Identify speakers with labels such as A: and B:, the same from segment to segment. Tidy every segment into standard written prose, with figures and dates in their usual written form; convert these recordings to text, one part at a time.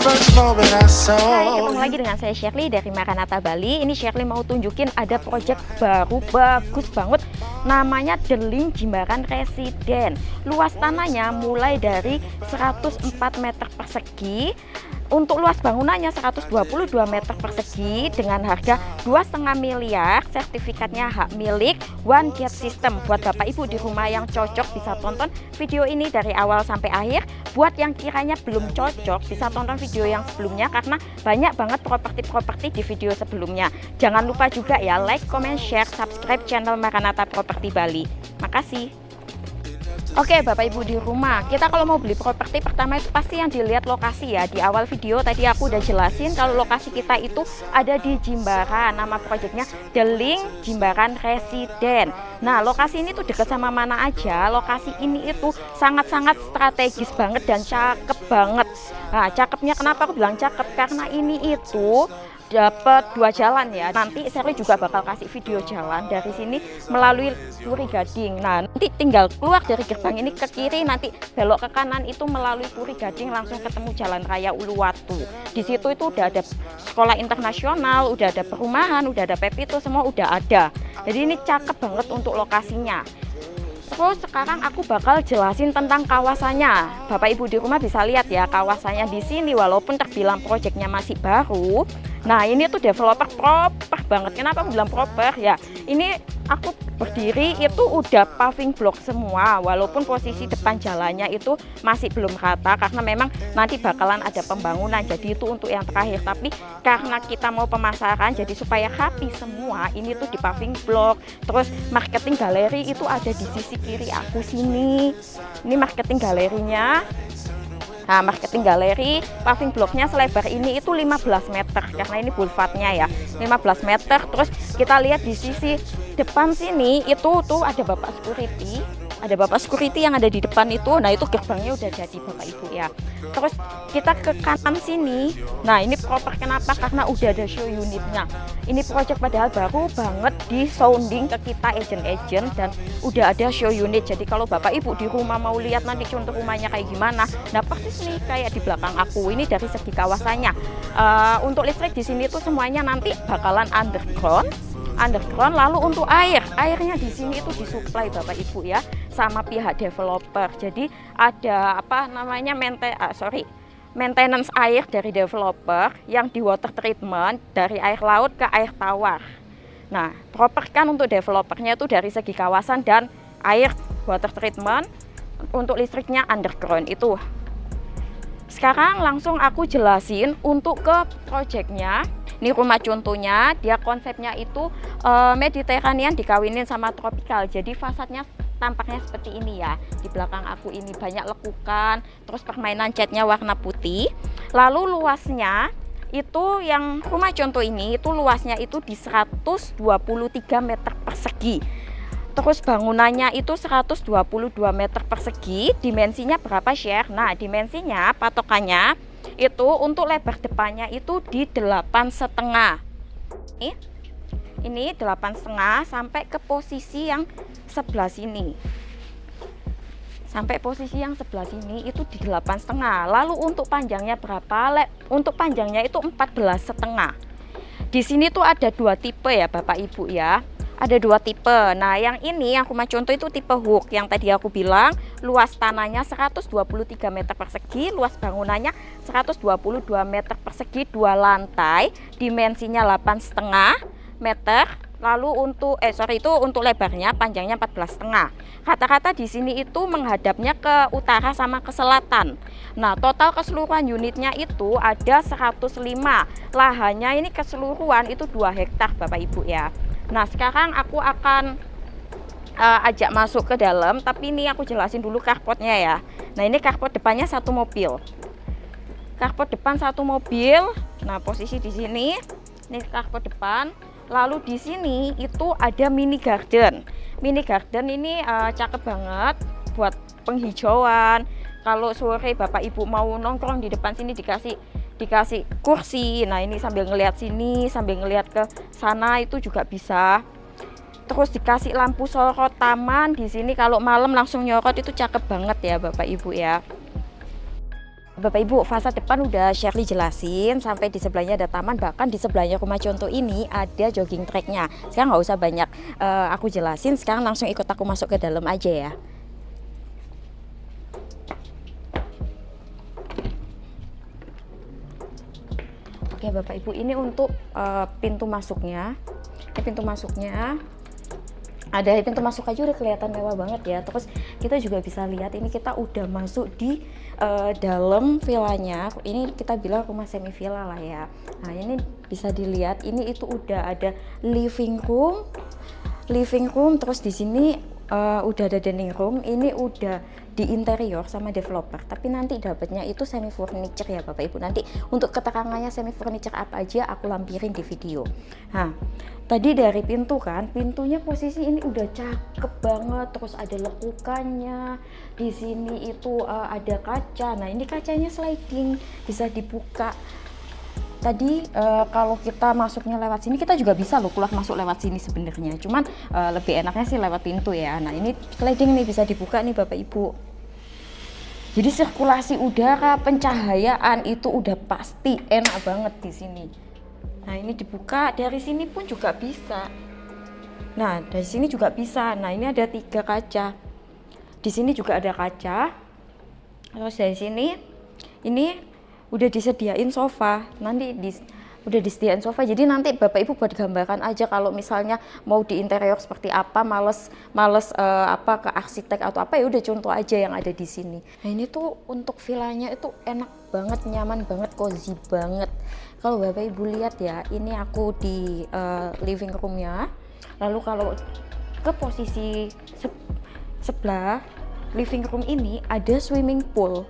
A: first moment I saw
B: Hai, ketemu lagi dengan saya Shirley dari Maranatha Bali. Ini Shirley mau tunjukin ada project baru bagus banget, namanya The Link Jimbaran Residen. Luas tanahnya mulai dari 104 meter persegi. Untuk luas bangunannya 122 meter persegi dengan harga 2,5 miliar. Sertifikatnya hak milik, one gate system. Buat bapak ibu di rumah yang cocok bisa tonton video ini dari awal sampai akhir. Buat yang kiranya belum cocok bisa tonton video yang sebelumnya karena banyak banget properti-properti di video sebelumnya. Jangan lupa juga ya like, comment, share, subscribe channel Maranatha Property Bali. Makasih. Oke bapak ibu di rumah, kita kalau mau beli properti pertama itu pasti yang dilihat lokasi ya. Di awal video tadi aku udah jelasin kalau lokasi kita itu ada di Jimbaran. Nama proyeknya The Link Jimbaran Residen. Nah lokasi ini tuh deket sama mana aja. Lokasi ini itu sangat-sangat strategis banget dan cakep banget. Nah cakepnya kenapa aku bilang cakep, karena ini itu dapat 2 jalan ya. Nanti Shirley juga bakal kasih video jalan dari sini melalui Puri Gading. Nah nanti tinggal keluar dari gerbang ini ke kiri, nanti belok ke kanan itu melalui Puri Gading langsung ketemu Jalan Raya Uluwatu. Di situ itu udah ada sekolah internasional, udah ada perumahan, udah ada Pepito, semua udah ada. Jadi ini cakep banget untuk lokasinya. Terus sekarang aku bakal jelasin tentang kawasannya. Bapak ibu di rumah bisa lihat ya kawasannya di sini, walaupun terbilang proyeknya masih baru. Nah ini tuh developer proper banget. Kenapa aku bilang proper ya? Ini aku berdiri itu udah paving block semua, walaupun posisi depan jalannya itu masih belum rata karena memang nanti bakalan ada pembangunan. Jadi itu untuk yang terakhir. Tapi karena kita mau pemasaran, jadi supaya rapi semua, ini tuh di paving block. Terus marketing galeri itu ada di sisi kiri aku sini. Ini marketing galerinya. Nah marketing galeri paving blocknya selebar ini itu 15 meter karena ini boulevardnya ya, 15 meter. Terus kita lihat di sisi depan sini itu tuh ada bapak security, yang ada di depan itu. Nah itu gerbangnya udah jadi bapak ibu ya. Terus kita ke kanan sini, nah ini proper. Kenapa? Karena udah ada show unitnya. Ini project padahal baru banget di sounding ke kita agent-agent dan udah ada show unit. Jadi kalau bapak ibu di rumah mau lihat nanti contoh rumahnya kayak gimana, nah persis nih kayak di belakang aku. Ini dari segi kawasannya. Untuk listrik di sini tuh semuanya nanti bakalan underground. Lalu untuk airnya di sini itu disuplai bapak ibu ya sama pihak developer. Jadi ada apa namanya maintenance air dari developer yang di water treatment dari air laut ke air tawar. Nah proper kan untuk developernya itu dari segi kawasan dan air water treatment. Untuk listriknya underground itu. Sekarang langsung aku jelasin untuk ke projectnya. Ini rumah contohnya, dia konsepnya itu Mediterranean dikawinin sama tropical. Jadi fasadnya tampaknya seperti ini ya. Di belakang aku ini banyak lekukan, terus permainan catnya warna putih. Lalu luasnya itu yang rumah contoh ini itu luasnya itu di 123 meter persegi. Terus bangunannya itu 122 meter persegi. Dimensinya berapa share? Nah dimensinya patokannya itu untuk lebar depannya itu di 8,5. Ini 8,5 sampai ke posisi yang sebelah sini. Sampai posisi yang sebelah sini itu di 8,5. Lalu untuk panjangnya berapa? Untuk panjangnya itu 14,5. Di sini tuh ada 2 tipe ya Bapak Ibu ya. Ada 2 tipe. Nah yang ini yang rumah contoh itu tipe hook. Yang tadi aku bilang luas tanahnya 123 meter persegi, luas bangunannya 122 meter persegi, 2 lantai, dimensinya 8,5 meter. Lalu untuk itu untuk lebarnya, panjangnya 14,5. Rata-rata di sini itu menghadapnya ke utara sama ke selatan. Nah total keseluruhan unitnya itu ada 105. Lahannya ini keseluruhan itu 2 hektar Bapak Ibu ya. Nah sekarang aku akan ajak masuk ke dalam, tapi ini aku jelasin dulu carportnya ya. Nah ini carport depannya 1 mobil. Carport depan 1 mobil. Nah posisi di sini, ini carport depan. Lalu di sini itu ada mini garden. Mini garden ini cakep banget buat penghijauan. Kalau sore Bapak Ibu mau nongkrong di depan sini dikasih kursi. Nah ini sambil ngelihat sini, sambil ngelihat ke sana itu juga bisa. Terus dikasih lampu sorot taman di sini, kalau malam langsung nyorot itu cakep banget ya Bapak Ibu ya. Bapak Ibu, fasa depan udah Shirley jelasin, sampai di sebelahnya ada taman, bahkan di sebelahnya rumah contoh ini ada jogging tracknya. Sekarang nggak usah banyak aku jelasin, sekarang langsung ikut aku masuk ke dalam aja ya. Oke Bapak Ibu, ini untuk pintu masuknya. Ini pintu masuknya. Ada pintu masuk aja udah kelihatan mewah banget ya. Terus kita juga bisa lihat ini kita udah masuk di dalam villanya. Ini kita bilang rumah semi villa lah ya. Nah ini bisa dilihat, ini itu udah ada living room, terus di sini udah ada dining room. Ini udah di interior sama developer, tapi nanti dapatnya itu semi furniture ya Bapak Ibu. Nanti untuk keterangannya semi furniture apa aja aku lampirin di video. Nah tadi dari pintu kan, pintunya posisi ini udah cakep banget, terus ada lekukannya. Di sini itu ada kaca. Nah ini kacanya sliding, bisa dibuka. Tadi kalau kita masuknya lewat sini, kita juga bisa loh keluar masuk lewat sini sebenarnya. Cuman lebih enaknya sih lewat pintu ya. Nah ini sliding nih, bisa dibuka nih Bapak Ibu. Jadi sirkulasi udara, pencahayaan itu udah pasti enak banget di sini. Nah ini dibuka, dari sini pun juga bisa. Nah dari sini juga bisa. Nah ini ada 3 kaca. Di sini juga ada kaca. Terus dari sini, ini udah disediain sofa. Nanti udah disediain sofa. Jadi nanti Bapak Ibu buat gambaran aja kalau misalnya mau di interior seperti apa, males apa ke arsitek atau apa, ya udah contoh aja yang ada di sini. Nah ini tuh untuk villanya itu enak banget, nyaman banget, cozy banget. Kalau Bapak Ibu lihat ya, ini aku di living roomnya. Lalu kalau ke posisi sebelah living room ini ada swimming pool.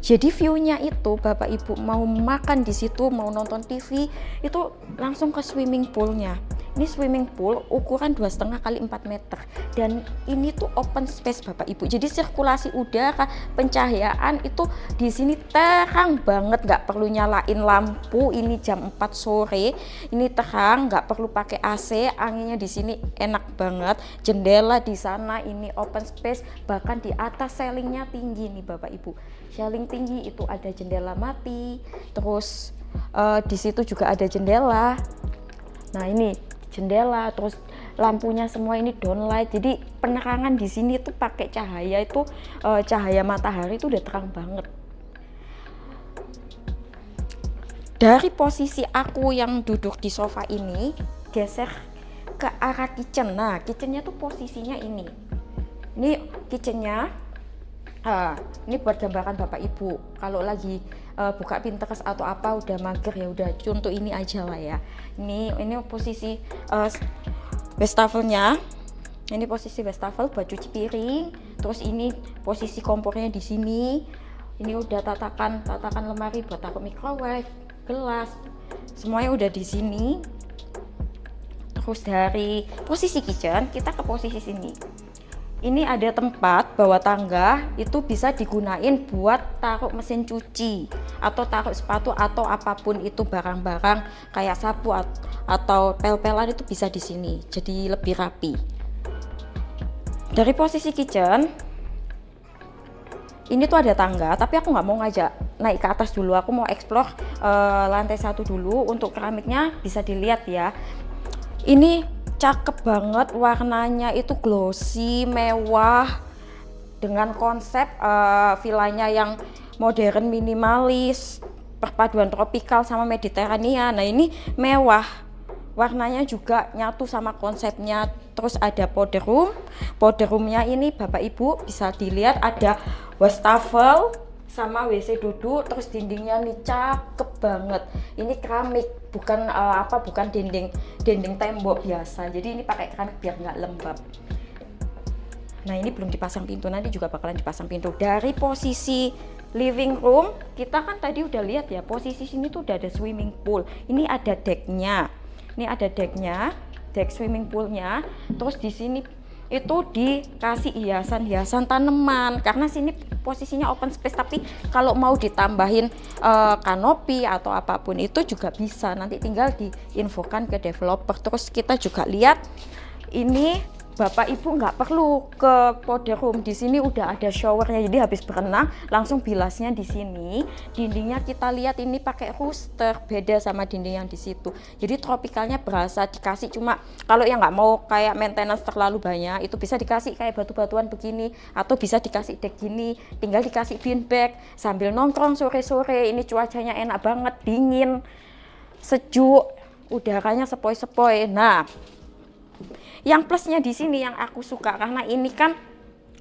B: Jadi view-nya itu Bapak Ibu mau makan di situ, mau nonton TV, itu langsung ke swimming pool-nya. Ini swimming pool ukuran 2,5 kali 4 meter. Dan ini tuh open space Bapak Ibu. Jadi sirkulasi udara, pencahayaan itu di sini terang banget, nggak perlu nyalain lampu. Ini jam 4 sore, ini terang, nggak perlu pakai AC. Anginnya di sini enak banget. Jendela di sana, ini open space. Bahkan di atas ceilingnya tinggi nih Bapak Ibu. Ceiling tinggi itu ada jendela mati. Terus di situ juga ada jendela. Nah ini jendela, terus lampunya semua ini downlight. Jadi penerangan di sini tuh pakai cahaya itu cahaya matahari itu udah terang banget. Dari posisi aku yang duduk di sofa ini geser ke arah kitchen. Nah kitchennya tuh posisinya ini. Ini kitchennya. Ini buat gambaran Bapak Ibu kalau lagi buka Pinterest atau apa udah mager ya udah contoh ini aja lah ya. Ini posisi wastafel-nya. Ini posisi wastafel buat cuci piring. Terus ini posisi kompornya di sini. Ini udah tatakan lemari buat taruh microwave, gelas. Semuanya udah di sini. Terus dari posisi kitchen kita ke posisi sini. Ini ada tempat bawah tangga, itu bisa digunain buat taruh mesin cuci atau taruh sepatu atau apapun itu, barang-barang kayak sapu atau pel-pelan itu bisa di sini. Jadi lebih rapi. Dari posisi kitchen, ini tuh ada tangga, tapi aku nggak mau ngajak naik ke atas dulu. Aku mau explore lantai 1 dulu. Untuk keramiknya bisa dilihat ya. Ini cakep banget, warnanya itu glossy, mewah, dengan konsep villanya yang modern minimalis, perpaduan tropikal sama Mediterania. Nah ini mewah, warnanya juga nyatu sama konsepnya. Terus ada powder roomnya ini Bapak Ibu bisa dilihat ada wastafel sama WC duduk. Terus dindingnya nih cakep banget, ini keramik, bukan bukan dinding tembok biasa. Jadi ini pakai keramik biar nggak lembab. Nah ini belum dipasang pintu, nanti juga bakalan dipasang pintu. Dari posisi living room kita kan tadi udah lihat ya, posisi sini tuh udah ada swimming pool. Ini ada decknya, deck swimming poolnya. Terus di sini itu dikasih hiasan tanaman karena sini posisinya open space, tapi kalau mau ditambahin kanopi atau apapun itu juga bisa, nanti tinggal diinfokan ke developer. Terus kita juga lihat ini Bapak Ibu nggak perlu ke powder room, di sini udah ada showernya, jadi habis berenang langsung bilasnya di sini. Dindingnya kita lihat ini pakai ruster, beda sama dinding yang di situ. Jadi tropikalnya berasa dikasih, cuma kalau yang nggak mau kayak maintenance terlalu banyak itu bisa dikasih kayak batu-batuan begini, atau bisa dikasih deck gini, tinggal dikasih beanbag sambil nongkrong sore-sore. Ini cuacanya enak banget, dingin, sejuk, udaranya sepoi-sepoi. Nah, yang plusnya di sini yang aku suka karena ini kan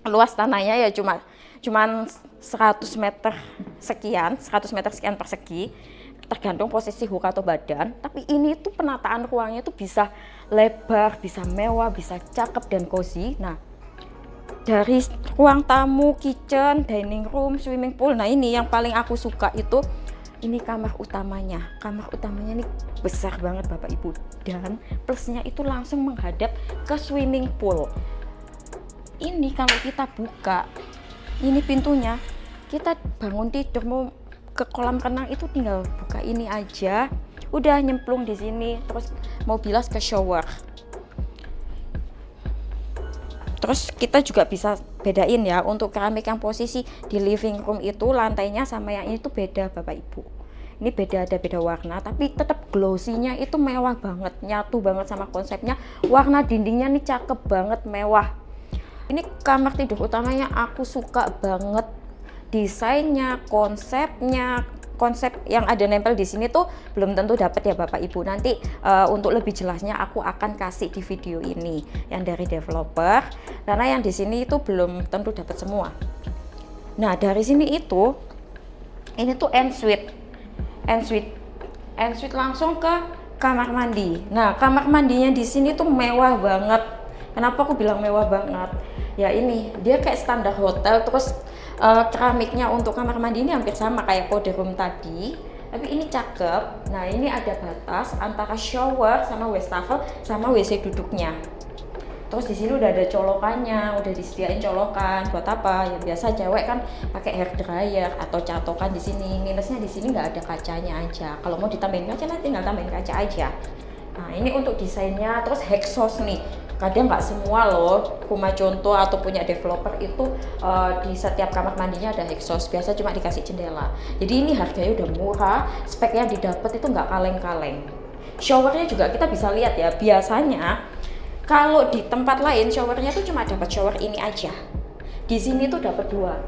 B: luas tanahnya ya cuman 100 meter sekian, 100 meter sekian persegi, tergantung posisi hook atau badan. Tapi ini tuh penataan ruangnya tuh bisa lebar, bisa mewah, bisa cakep dan cozy. Nah, dari ruang tamu, kitchen, dining room, swimming pool. Nah, ini yang paling aku suka itu ini kamar utamanya. Kamar utamanya ini besar banget Bapak Ibu, dan plusnya itu langsung menghadap ke swimming pool. Ini kalau kita buka ini pintunya, kita bangun tidur mau ke kolam renang itu tinggal buka ini aja, udah nyemplung di sini, terus mau bilas ke shower. Terus kita juga bisa bedain ya, untuk keramik yang posisi di living room itu lantainya sama yang ini tuh beda Bapak Ibu. Ini beda, ada beda warna, tapi tetap glossy-nya itu mewah banget, nyatu banget sama konsepnya. Warna dindingnya nih cakep banget, mewah. Ini kamar tidur utamanya aku suka banget, desainnya, konsepnya. Konsep yang ada nempel di sini tuh belum tentu dapat ya Bapak Ibu. Nanti untuk lebih jelasnya aku akan kasih di video ini yang dari developer, karena yang di sini itu belum tentu dapat semua. Nah, dari sini itu ini tuh ensuite langsung ke kamar mandi. Nah, kamar mandinya di sini tuh mewah banget. Kenapa aku bilang mewah banget? Ya ini dia kayak standar hotel, terus keramiknya untuk kamar mandi ini hampir sama kayak powder room tadi, tapi ini cakep. Nah, ini ada batas antara shower sama wastafel sama WC duduknya. Terus di sini udah ada colokannya, udah disediain colokan. Buat apa? Ya biasa cewek kan pakai hair dryer atau catokan di sini. Minusnya di sini nggak ada kacanya aja. Kalau mau ditambahin kaca nanti tinggal tambahin kaca aja. Nah, ini untuk desainnya. Terus exhaust nih, kadang nggak semua loh rumah contoh atau punya developer itu di setiap kamar mandinya ada exhaust. Biasa cuma dikasih jendela. Jadi ini harganya udah murah, spek yang didapat itu nggak kaleng-kaleng. Showernya juga kita bisa lihat ya, biasanya kalau di tempat lain showernya tuh cuma dapat shower ini aja. Di sini tuh dapat dua,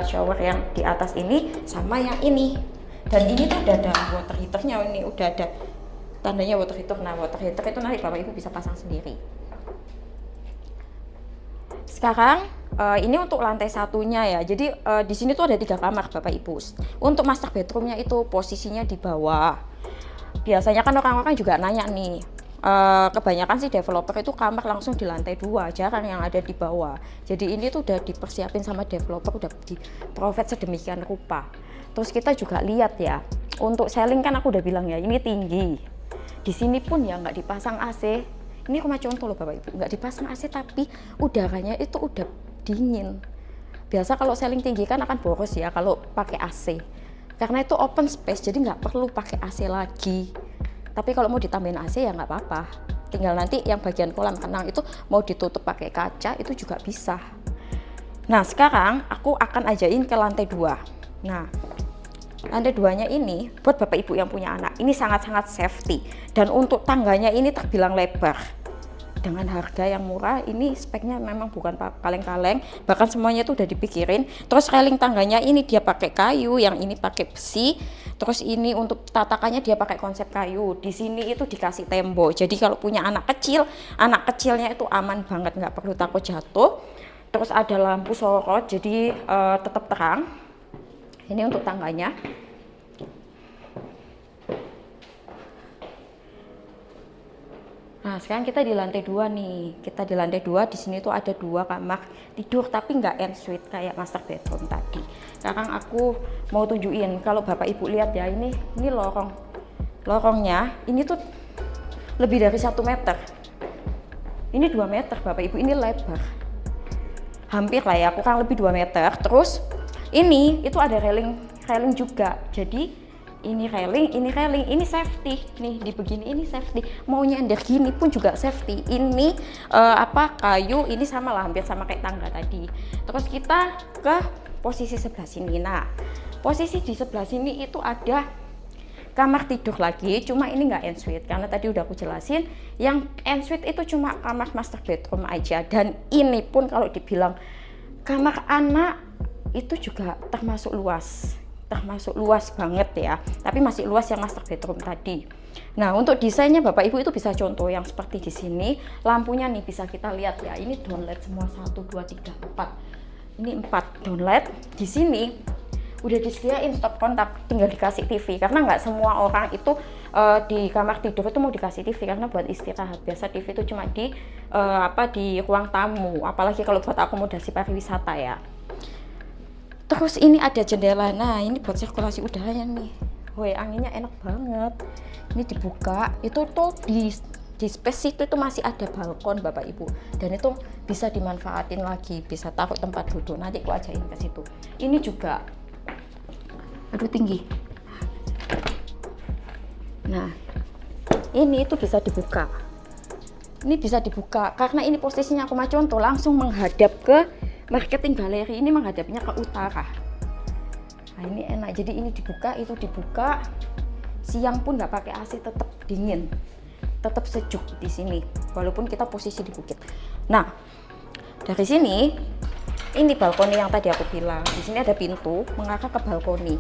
B: shower yang di atas ini sama yang ini. Dan ini tuh udah ada water heaternya, ini udah ada tandanya water heater. Nah, water heater itu nanti Bapak Ibu bisa pasang sendiri. Sekarang ini untuk lantai satunya ya. Jadi di sini tuh ada 3 kamar Bapak Ibu. Untuk master bedroomnya itu posisinya di bawah. Biasanya kan orang-orang juga nanya nih, kebanyakan sih developer itu kamar langsung di lantai 2, jarang yang ada di bawah. Jadi ini tuh udah dipersiapin sama developer, udah di provide sedemikian rupa. Terus kita juga lihat ya, untuk ceiling kan aku udah bilang ya, ini tinggi. Di sini pun ya nggak dipasang AC. Ini rumah contoh loh Bapak Ibu, nggak dipasang AC tapi udaranya itu udah dingin. Biasa kalau ceiling tinggi kan akan boros ya kalau pakai AC. Karena itu open space, jadi nggak perlu pakai AC lagi. Tapi kalau mau ditambahin AC ya nggak apa-apa. Tinggal nanti yang bagian kolam renang itu mau ditutup pakai kaca itu juga bisa. Nah, sekarang aku akan ajain ke lantai 2. Nah, lantai 2-nya ini buat Bapak Ibu yang punya anak, ini sangat-sangat safety. Dan untuk tangganya ini terbilang lebar. Dengan harga yang murah, ini speknya memang bukan kaleng-kaleng, bahkan semuanya itu udah dipikirin. Terus railing tangganya ini dia pakai kayu, yang ini pakai besi. Terus ini untuk tatakannya dia pakai konsep kayu. Di sini itu dikasih tembok. Jadi kalau punya anak kecil, anak kecilnya itu aman banget, nggak perlu takut jatuh. Terus ada lampu sorot, jadi tetap terang. Ini untuk tangganya. Nah, sekarang kita di lantai 2 nih. Kita di lantai 2, di sini tuh ada 2 kamar tidur tapi nggak ensuite kayak master bedroom tadi. Sekarang aku mau tunjukin, kalau Bapak Ibu lihat ya, ini lorongnya ini tuh lebih dari 1 meter. Ini 2 meter Bapak Ibu, ini lebar. Hampir lah ya, kurang lebih 2 meter. Terus ini itu ada railing juga. Jadi ini railing, ini safety nih, di begini ini safety, mau nyender gini pun juga safety. Ini kayu, ini sama lah, hampir sama kayak tangga tadi. Terus kita ke posisi sebelah sini. Nah, posisi di sebelah sini itu ada kamar tidur lagi, cuma ini nggak ensuite karena tadi udah aku jelasin, yang ensuite itu cuma kamar master bedroom aja. Dan ini pun kalau dibilang kamar anak itu juga termasuk luas banget ya, tapi masih luas yang master bedroom tadi. Nah, untuk desainnya Bapak Ibu itu bisa contoh yang seperti di sini. Lampunya nih bisa kita lihat ya, ini downlight semua 1 2 3 4. Ini 4 downlight. Di sini udah disediain stop kontak, tinggal dikasih TV karena nggak semua orang itu di kamar tidur itu mau dikasih TV karena buat istirahat. Biasa TV itu cuma di ruang tamu, apalagi kalau buat akomodasi pariwisata ya. Terus ini ada jendela, nah ini buat sirkulasi udaranya nih. Woi, anginnya enak banget. Ini dibuka, itu tuh di space itu masih ada balkon Bapak Ibu, dan itu bisa dimanfaatin lagi, bisa taruh tempat duduk. Nanti aku ajain ke situ. Ini juga, aduh tinggi. Nah, ini itu bisa dibuka. Ini bisa dibuka karena ini posisinya aku mau contoh langsung menghadap ke marketing galeri, ini menghadapnya ke utara. Nah, ini enak, jadi ini dibuka, itu dibuka. Siang pun nggak pakai AC, tetap dingin, tetap sejuk di sini, walaupun kita posisi di bukit. Nah, dari sini, ini balkoni yang tadi aku bilang. Di sini ada pintu mengarah ke balkoni.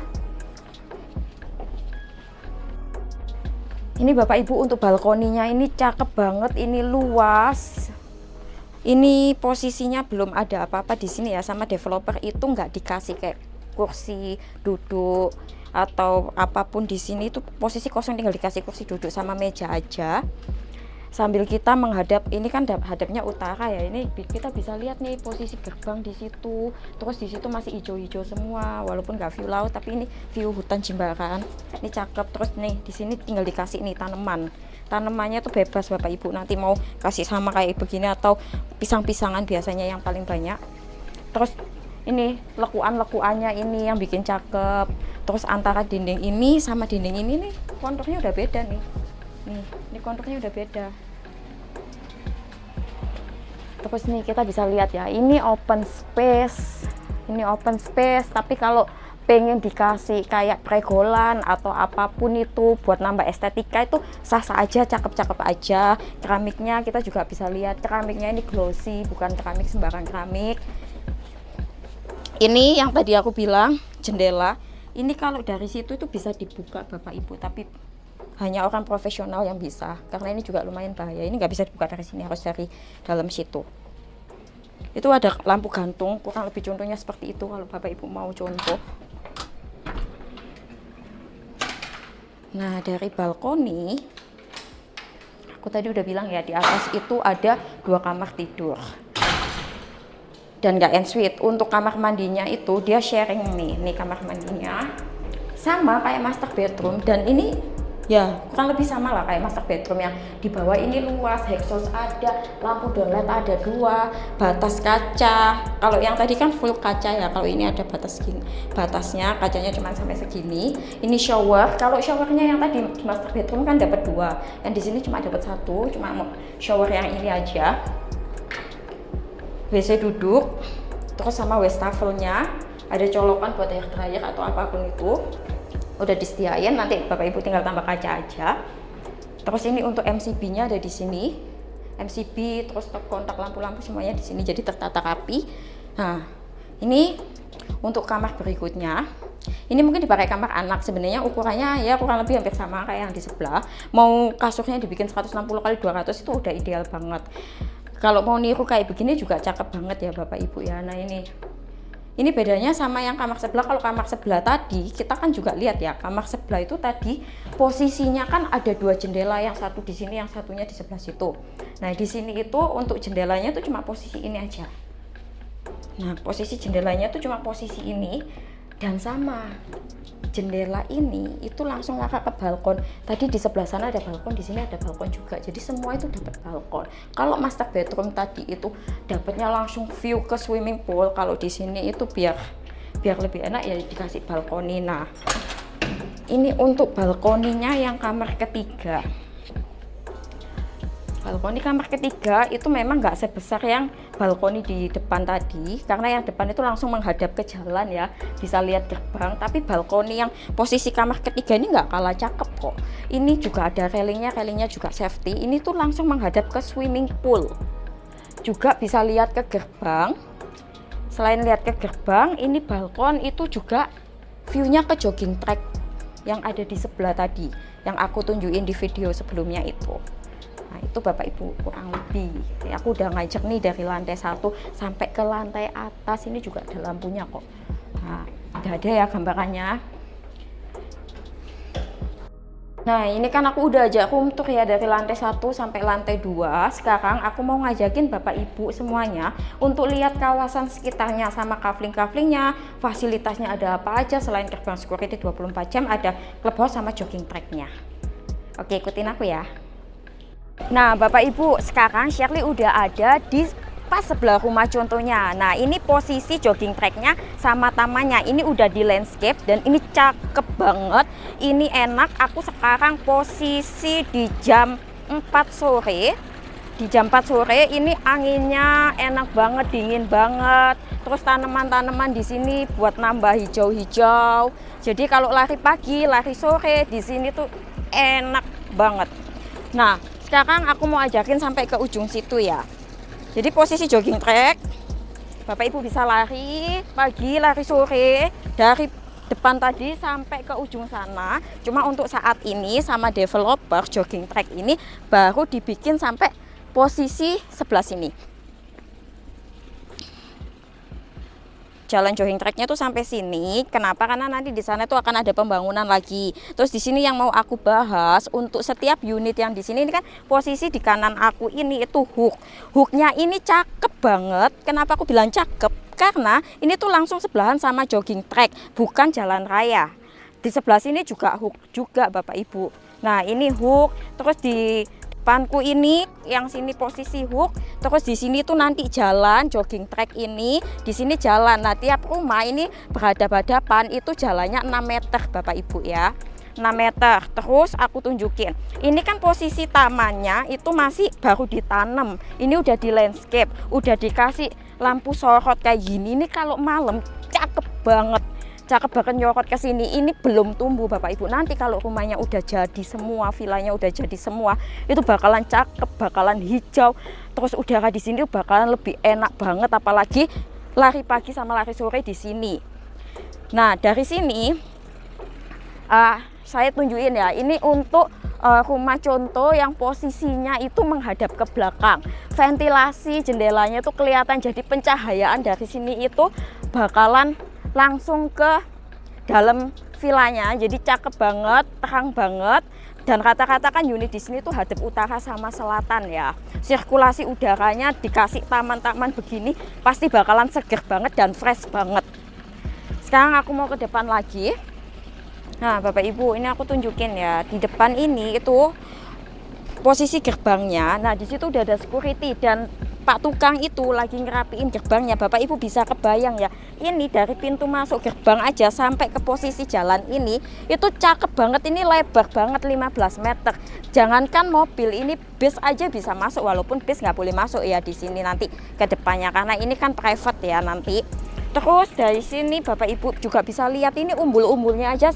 B: Ini Bapak Ibu untuk balkoninya ini cakep banget, ini luas. Ini posisinya belum ada apa-apa di sini ya, sama developer itu nggak dikasih kayak kursi duduk atau apapun di sini, itu posisi kosong, tinggal dikasih kursi duduk sama meja aja. Sambil kita menghadap, ini kan hadapnya utara ya, ini kita bisa lihat nih posisi gerbang di situ. Terus di situ masih hijau-hijau semua, walaupun nggak view laut tapi ini view hutan Jimbaran. Ini cakep. Terus nih di sini tinggal dikasih nih tanamannya tuh bebas Bapak Ibu, nanti mau kasih sama kayak begini atau pisang-pisangan biasanya yang paling banyak. Terus ini lekuan-lekuannya ini yang bikin cakep. Terus antara dinding ini sama dinding ini nih konturnya udah beda nih. Ini konturnya udah beda. Terus nih kita bisa lihat ya, ini open space. Ini open space, tapi kalau pengen dikasih kayak pregolan atau apapun itu buat nambah estetika itu sah-sah aja, cakep-cakep aja. Keramiknya kita juga bisa lihat, keramiknya ini glossy, bukan keramik sembarang keramik. Ini yang tadi aku bilang jendela, ini kalau dari situ itu bisa dibuka Bapak Ibu, tapi hanya orang profesional yang bisa, karena ini juga lumayan bahaya. Ini nggak bisa dibuka dari sini, harus dari dalam situ. Itu ada lampu gantung, kurang lebih contohnya seperti itu kalau Bapak Ibu mau contoh. Nah, dari balkoni, aku tadi udah bilang ya, di atas itu ada 2 kamar tidur dan nggak ensuite. Untuk kamar mandinya itu dia sharing nih kamar mandinya sama kayak master bedroom, dan ini ya kurang lebih sama lah kayak master bedroom. Yang di bawah ini luas, exhaust ada, lampu downlight ada 2, batas kaca. Kalau yang tadi kan full kaca ya, kalau ini ada batasnya, kacanya cuma sampai segini. Ini shower. Kalau showernya yang tadi di master bedroom kan dapat 2, yang di sini cuma dapat 1, cuma shower yang ini aja. WC duduk, terus sama wastafelnya, ada colokan buat air dryer atau apapun itu. Udah disediain, nanti Bapak Ibu tinggal tambah kaca aja. Terus ini untuk MCB-nya ada di sini. MCB, terus stop kontak, lampu-lampu semuanya di sini, jadi tertata rapi. Nah, ini untuk kamar berikutnya. Ini mungkin dipakai kamar anak, sebenarnya ukurannya ya kurang lebih hampir sama kayak yang di sebelah. Mau kasurnya dibikin 160x200 itu udah ideal banget. Kalau mau niru kayak begini juga cakep banget ya Bapak Ibu ya. Nah, ini bedanya sama yang kamar sebelah. Kalau kamar sebelah tadi kita kan juga lihat ya, kamar sebelah itu tadi posisinya kan ada 2 jendela, yang satu di sini, yang satunya di sebelah situ. Nah, di sini itu untuk jendelanya itu cuma posisi ini aja. Nah, posisi jendelanya itu cuma posisi ini, dan sama jendela ini itu langsung ngarah ke balkon. Tadi di sebelah sana ada balkon, di sini ada balkon juga. Jadi semua itu dapat balkon. Kalau master bedroom tadi itu dapatnya langsung view ke swimming pool. Kalau di sini itu biar lebih enak ya dikasih balkoni. Nah, ini untuk balkoninya yang kamar ketiga. Balkoni kamar ketiga itu memang nggak sebesar yang balkoni di depan tadi, karena yang depan itu langsung menghadap ke jalan ya, bisa lihat gerbang. Tapi balkoni yang posisi kamar ketiga ini nggak kalah cakep kok. Ini juga ada railingnya juga safety. Ini tuh langsung menghadap ke swimming pool, juga bisa lihat ke gerbang. Selain lihat ke gerbang, ini balkon itu juga view-nya ke jogging track yang ada di sebelah tadi, yang aku tunjukin di video sebelumnya itu. Nah itu Bapak Ibu kurang lebih ya, aku udah ngajak nih dari lantai 1 sampai ke lantai atas. Ini juga ada lampunya kok. Nah udah ada ya gambarannya. Nah ini kan aku udah ajak room tour ya dari lantai 1 sampai lantai 2. Sekarang aku mau ngajakin Bapak Ibu semuanya untuk lihat kawasan sekitarnya sama kafling-kaflingnya, fasilitasnya ada apa aja selain gerbang security 24 jam, ada clubhouse sama jogging tracknya. Oke, ikutin aku ya. Nah Bapak Ibu, sekarang Shirley udah ada di pas sebelah rumah contohnya. Nah ini posisi jogging tracknya sama tamannya, ini udah di landscape dan ini cakep banget. Ini enak. Aku sekarang posisi di jam 4 sore. Di jam 4 sore ini anginnya enak banget, dingin banget. Terus tanaman-tanaman di sini buat nambah hijau-hijau. Jadi kalau lari pagi, lari sore di sini tuh enak banget. Nah sekarang aku mau ajakin sampai ke ujung situ ya. Jadi posisi jogging track, Bapak Ibu bisa lari pagi, lari sore dari depan tadi sampai ke ujung sana. Cuma untuk saat ini sama developer jogging track ini baru dibikin sampai posisi sebelah sini. Jalan jogging tracknya tuh sampai sini. Kenapa? Karena nanti di sana tuh akan ada pembangunan lagi. Terus di sini yang mau aku bahas untuk setiap unit yang di sini ini kan posisi di kanan aku ini itu hook. Hooknya ini cakep banget. Kenapa aku bilang cakep? Karena ini tuh langsung sebelahan sama jogging track, bukan jalan raya. Di sebelah sini juga hook juga Bapak Ibu. Nah ini hook. Terus di depanku ini yang sini posisi hook, terus di sini tuh nanti jalan jogging track ini, di sini jalan. Nah tiap rumah ini berhadapan-hadapan, itu jalannya 6 meter Bapak Ibu ya, 6 meter. Terus aku tunjukin, ini kan posisi tamannya itu masih baru ditanam, ini udah di landscape, udah dikasih lampu sorot kayak gini. Ini kalau malam cakep banget, cakep banget nyorot ke sini. Ini belum tumbuh Bapak Ibu. Nanti kalau rumahnya udah jadi semua, vilanya udah jadi semua, itu bakalan cakep, bakalan hijau. Terus udara di sini bakalan lebih enak banget, apalagi lari pagi sama lari sore di sini. Nah, dari sini saya tunjukin ya. Ini untuk rumah contoh yang posisinya itu menghadap ke belakang. Ventilasi jendelanya itu kelihatan, jadi pencahayaan dari sini itu bakalan langsung ke dalam vilanya, jadi cakep banget, terang banget. Dan rata-rata kan unit di sini tuh hadap utara sama selatan ya. Sirkulasi udaranya dikasih taman-taman begini pasti bakalan seger banget dan fresh banget. Sekarang aku mau ke depan lagi. Nah Bapak Ibu, ini aku tunjukin ya, di depan ini itu posisi gerbangnya. Nah di situ udah ada security dan Pak tukang itu lagi ngerapiin gerbangnya. Bapak Ibu bisa kebayang ya, ini dari pintu masuk gerbang aja sampai ke posisi jalan ini itu cakep banget. Ini lebar banget, 15 meter. Jangankan mobil, ini bis aja bisa masuk, walaupun bis nggak boleh masuk ya di sini nanti ke depannya, karena ini kan private ya nanti. Terus dari sini Bapak Ibu juga bisa lihat ini umbul-umbulnya aja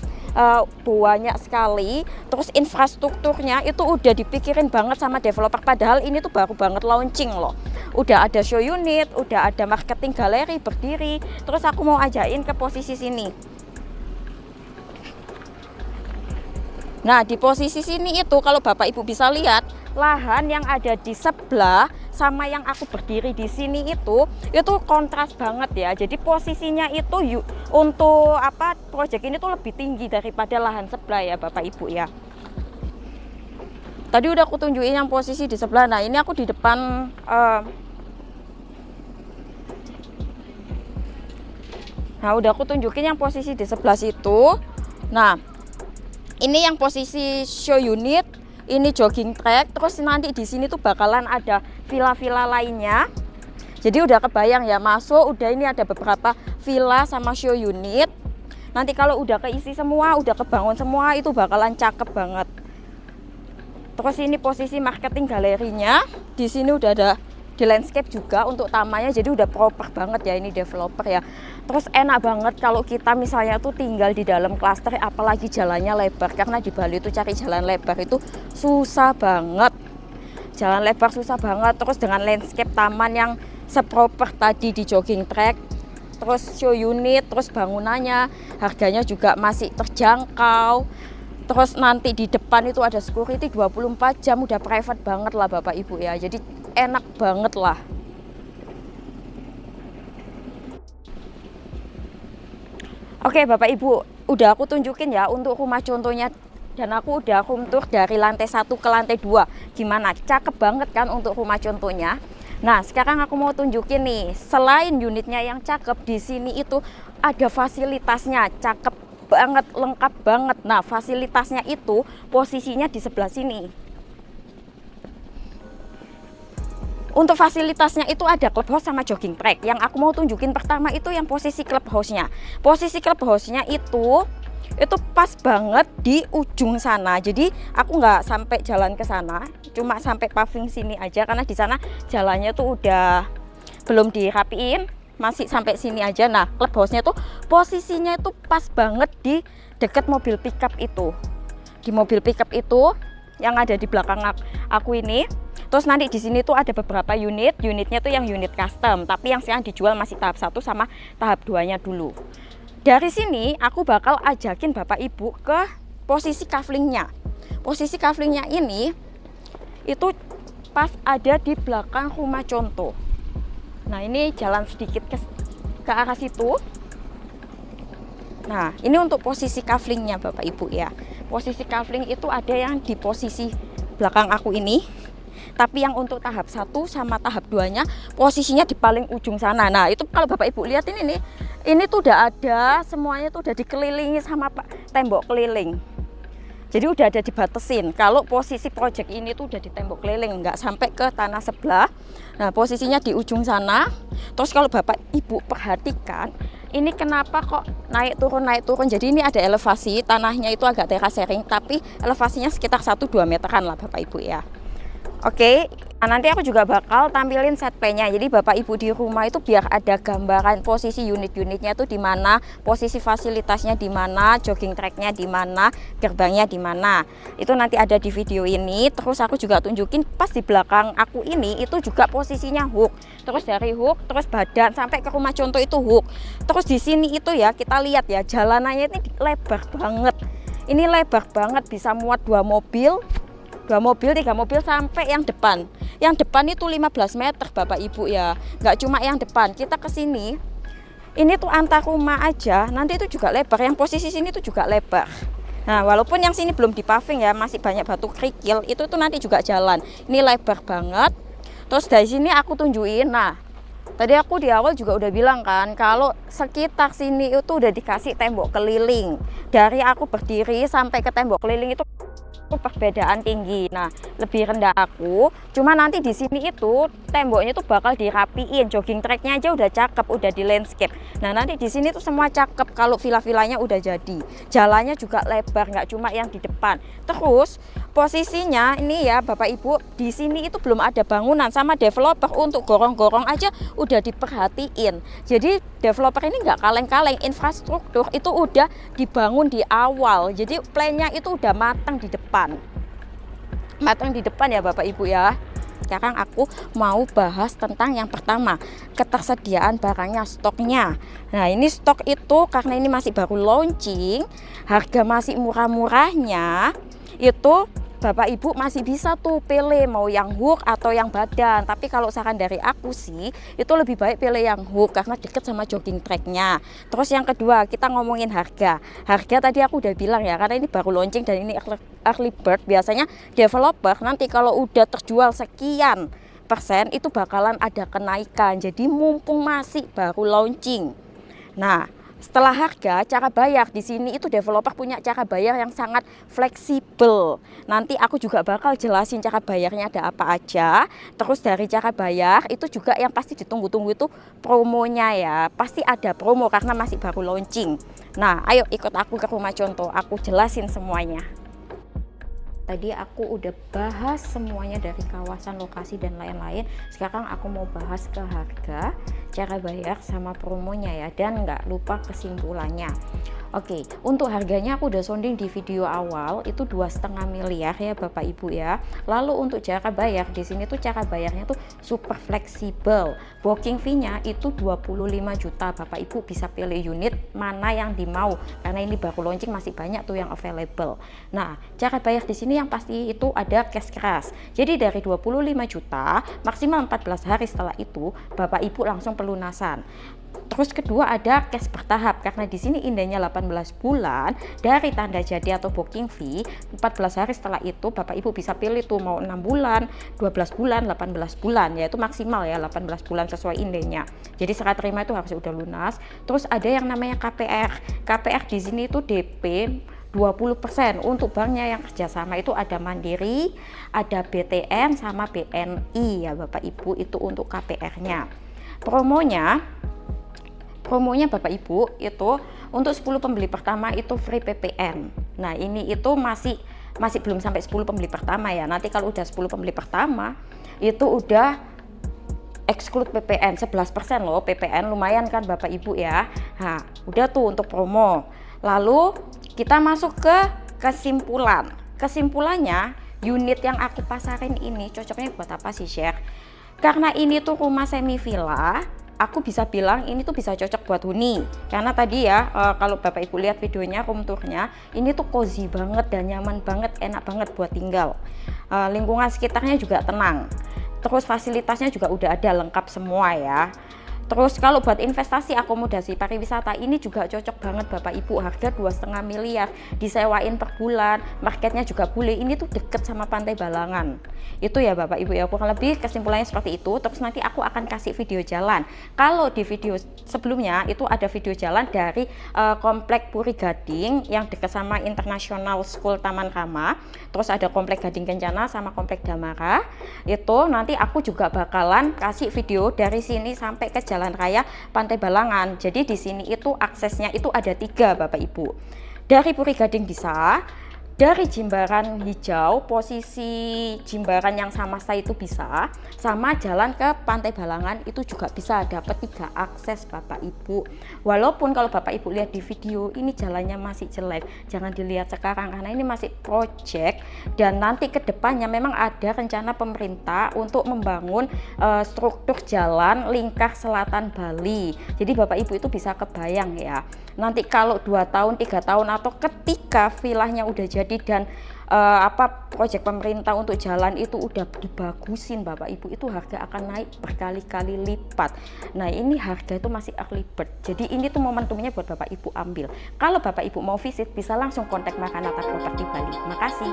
B: banyak sekali. Terus infrastrukturnya itu udah dipikirin banget sama developer, padahal ini tuh baru banget launching loh. Udah ada show unit, udah ada marketing galeri berdiri. Terus aku mau ajain ke posisi sini. Nah di posisi sini itu kalau Bapak Ibu bisa lihat, lahan yang ada di sebelah sama yang aku berdiri di sini itu kontras banget ya. Jadi posisinya itu untuk proyek ini tuh lebih tinggi daripada lahan sebelah ya Bapak Ibu ya. Tadi udah aku tunjukin yang posisi di sebelah. Nah ini aku di depan nah udah aku tunjukin yang posisi di sebelah situ. Nah ini yang posisi show unit, ini jogging track. Terus nanti di sini tuh bakalan ada villa-villa lainnya. Jadi udah kebayang ya, masuk udah ini ada beberapa villa sama show unit. Nanti kalau udah keisi semua, udah kebangun semua, itu bakalan cakep banget. Terus ini posisi marketing galerinya. Di sini udah ada di landscape juga untuk tamannya, jadi udah proper banget ya ini developer ya. Terus enak banget kalau kita misalnya tuh tinggal di dalam klaster, apalagi jalannya lebar, karena di Bali itu cari jalan lebar itu susah banget. Jalan lebar susah banget, terus dengan landscape taman yang seproper tadi di jogging track, terus show unit, terus bangunannya, harganya juga masih terjangkau. Terus nanti di depan itu ada security 24 jam, udah private banget lah Bapak Ibu ya. Jadi enak banget lah. Oke Bapak Ibu, udah aku tunjukin ya untuk rumah contohnya. Dan aku udah room tour dari lantai 1 ke lantai 2. Gimana? Cakep banget kan untuk rumah contohnya. Nah, sekarang aku mau tunjukin nih, selain unitnya yang cakep, di sini itu ada fasilitasnya, cakep banget, lengkap banget. Nah, fasilitasnya itu posisinya di sebelah sini. Untuk fasilitasnya itu ada clubhouse sama jogging track. Yang aku mau tunjukin pertama itu yang posisi clubhouse-nya. Posisi clubhouse-nya itu pas banget di ujung sana. Jadi aku nggak sampai jalan ke sana, cuma sampai paving sini aja, karena di sana jalannya tuh udah belum dirapiin, masih sampai sini aja. Nah, clubhouse-nya tuh posisinya itu pas banget di dekat mobil pickup itu. Di mobil pickup itu yang ada di belakang aku ini. Terus nanti di sini tuh ada beberapa unitnya tuh yang unit custom, tapi yang sekarang dijual masih tahap 1 sama tahap 2-nya dulu. Dari sini aku bakal ajakin Bapak Ibu ke posisi kaflingnya. Posisi kaflingnya ini itu pas ada di belakang rumah contoh. Nah, ini jalan sedikit ke arah situ. Nah, ini untuk posisi kaflingnya Bapak Ibu ya. Posisi kafling itu ada yang di posisi belakang aku ini. Tapi yang untuk tahap 1 sama tahap 2-nya posisinya di paling ujung sana. Nah, itu kalau Bapak Ibu lihat ini nih, ini tuh udah ada, semuanya tuh udah dikelilingi sama tembok keliling. Jadi udah ada dibatesin. Kalau posisi project ini tuh udah di tembok keliling, nggak sampai ke tanah sebelah. Nah, posisinya di ujung sana. Terus kalau Bapak Ibu perhatikan, ini kenapa kok naik turun. Jadi ini ada elevasi, tanahnya itu agak terasering, tapi elevasinya sekitar 1-2 meteran lah Bapak Ibu ya. Oke, nah nanti aku juga bakal tampilin set plan-nya. Jadi Bapak Ibu di rumah itu biar ada gambaran posisi unit-unitnya itu di mana, posisi fasilitasnya di mana, jogging track-nya di mana, gerbangnya di mana. Itu nanti ada di video ini. Terus aku juga tunjukin pas di belakang aku ini itu juga posisinya hook. Terus dari hook, terus badan sampai ke rumah contoh itu hook. Terus di sini itu ya kita lihat ya, jalanannya ini lebar banget. Ini lebar banget, bisa muat 2 mobil. 2 mobil, 3 mobil sampai yang depan. Yang depan itu 15 meter Bapak Ibu ya. Nggak cuma yang depan, kita ke sini. Ini tuh antar rumah aja, nanti itu juga lebar. Yang posisi sini tuh juga lebar. Nah, walaupun yang sini belum di paving ya, masih banyak batu kerikil, itu tuh nanti juga jalan. Ini lebar banget. Terus dari sini aku tunjukin. Nah, tadi aku di awal juga udah bilang kan, kalau sekitar sini itu udah dikasih tembok keliling. Dari aku berdiri sampai ke tembok keliling itu perbedaan tinggi. Nah, lebih rendah aku, cuma nanti di sini itu temboknya tuh bakal dirapiin, jogging tracknya aja udah cakep, udah di landscape. Nah, nanti di sini tuh semua cakep kalau villa-villanya udah jadi. Jalannya juga lebar, nggak cuma yang di depan. Terus posisinya ini ya Bapak Ibu, di sini itu belum ada bangunan, sama developer untuk gorong-gorong aja udah diperhatiin. Jadi developer ini nggak kaleng-kaleng, infrastruktur itu udah dibangun di awal. Jadi plannya itu udah matang di depan. Matang di depan ya Bapak Ibu ya. Sekarang aku mau bahas tentang yang pertama, ketersediaan barangnya, stoknya. Nah, ini stok itu karena ini masih baru launching, harga masih murah-murahnya, itu Bapak Ibu masih bisa tuh pilih mau yang hook atau yang badan. Tapi kalau saran dari aku sih, itu lebih baik pilih yang hook karena deket sama jogging tracknya. Terus yang kedua, kita ngomongin harga. Harga tadi aku udah bilang ya, karena ini baru launching dan ini early bird. Biasanya developer nanti kalau udah terjual sekian persen itu bakalan ada kenaikan. Jadi mumpung masih baru launching. Nah, Setelah harga, cara bayar di sini itu developer punya cara bayar yang sangat fleksibel. Nanti aku juga bakal jelasin cara bayarnya ada apa aja. Terus dari cara bayar itu juga yang pasti ditunggu-tunggu itu promonya ya. Pasti ada promo karena masih baru launching. Nah, ayo ikut aku ke rumah contoh, aku jelasin semuanya. Tadi aku udah bahas semuanya dari kawasan, lokasi, dan lain-lain. Sekarang aku mau bahas ke harga, cara bayar, sama promonya ya. Dan nggak lupa kesimpulannya. Oke, untuk harganya aku udah sounding di video awal, itu 2,5 miliar ya Bapak Ibu ya. Lalu untuk cara bayar, di sini tuh cara bayarnya tuh super fleksibel. Booking fee-nya itu 25 juta. Bapak Ibu bisa pilih unit mana yang dimau. Karena ini baru launching, masih banyak tuh yang available. Nah, cara bayar di sini yang pasti itu ada cash keras. Jadi dari 25 juta, maksimal 14 hari setelah itu, Bapak Ibu langsung pelunasan. Terus kedua ada cash bertahap, karena di sini indahnya 18 bulan dari tanda jadi atau booking fee. 14 hari setelah itu Bapak Ibu bisa pilih tuh mau 6 bulan, 12 bulan, 18 bulan, yaitu maksimal ya 18 bulan sesuai indahnya. Jadi serah terima itu harus udah lunas. Terus ada yang namanya KPR. KPR di sini itu DP 20%. Untuk banknya yang kerjasama itu ada Mandiri, ada BTN sama BNI ya Bapak Ibu, itu untuk KPR-nya. Promonya Bapak Ibu itu untuk 10 pembeli pertama itu free PPN. Nah, ini itu masih belum sampai 10 pembeli pertama ya. Nanti kalau udah 10 pembeli pertama itu udah exclude PPN 11% loh. PPN lumayan kan Bapak Ibu ya. Nah, udah tuh untuk promo. Lalu kita masuk ke kesimpulan. Kesimpulannya, unit yang aku pasarin ini cocoknya buat apa sih, Share? Karena ini tuh rumah semi villa, aku bisa bilang ini tuh bisa cocok buat huni. Karena tadi ya, kalau Bapak Ibu lihat videonya, room tournya, ini tuh cozy banget dan nyaman banget, enak banget buat tinggal. Lingkungan sekitarnya juga tenang. Terus fasilitasnya juga udah ada lengkap semua ya. Terus kalau buat investasi akomodasi pariwisata ini juga cocok banget Bapak Ibu. Harga 2,5 miliar, disewain per bulan, marketnya juga boleh. Ini tuh deket sama Pantai Balangan. Itu ya Bapak Ibu ya, kurang lebih kesimpulannya seperti itu. Terus nanti aku akan kasih video jalan. Kalau di video sebelumnya itu ada video jalan dari Komplek Puri Gading yang dekat sama International School Taman Rama. Terus ada Komplek Gading Kencana sama Komplek Damara. Itu nanti aku juga bakalan kasih video dari sini sampai ke Jalan Raya Pantai Balangan. Jadi di sini itu aksesnya itu ada 3 Bapak Ibu. Dari Puri Gading bisa, dari Jimbaran Hijau, posisi Jimbaran yang sama saya itu bisa, sama jalan ke Pantai Balangan itu juga bisa, dapat 3 akses Bapak Ibu. Walaupun kalau Bapak Ibu lihat di video ini jalannya masih jelek, jangan dilihat sekarang karena ini masih project, dan nanti ke depannya memang ada rencana pemerintah untuk membangun struktur jalan lingkar selatan Bali. Jadi Bapak Ibu itu bisa kebayang ya, nanti kalau 2 tahun 3 tahun atau ketika vilanya udah jadi dan proyek pemerintah untuk jalan itu udah dibagusin Bapak Ibu, itu harga akan naik berkali-kali lipat. Nah, ini harga itu masih early bird, jadi ini tuh momentumnya buat Bapak Ibu ambil. Kalau Bapak Ibu mau visit bisa langsung kontak Maranatha Property Bali. Makasih.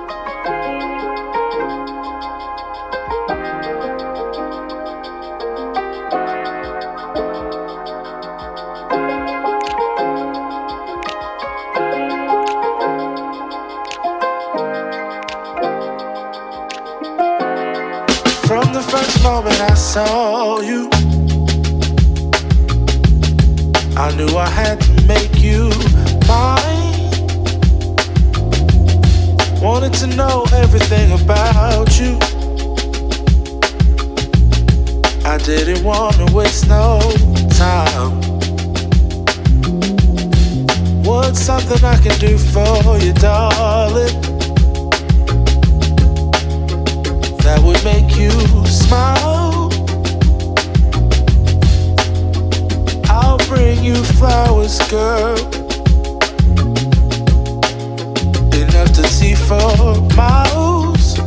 A: From the first moment I saw you, I knew I had to make you mine. Wanted to know everything about you. I didn't want to waste no time. What's something I can do for you, darling, that would make you smile? I'll bring you flowers, girl, enough to see for miles.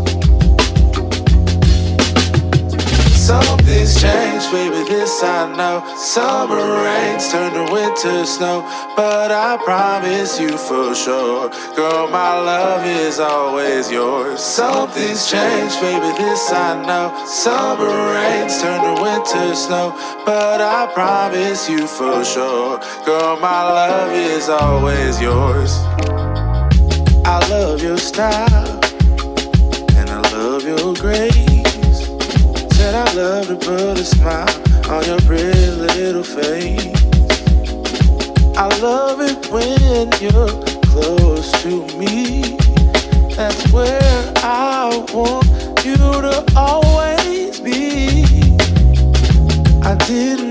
A: Something's changed, baby, this this I know. Summer rains turn to winter snow, but I promise you for sure, girl, my love is always yours. Something's changed, baby, this I know. Summer rains turn to winter snow, but I promise you for sure, girl, my love is always yours. I love your style, and I love your grace. Said I love to put a smile on your pretty little face. I love it when you're close to me. That's where I want you to always be. I didn't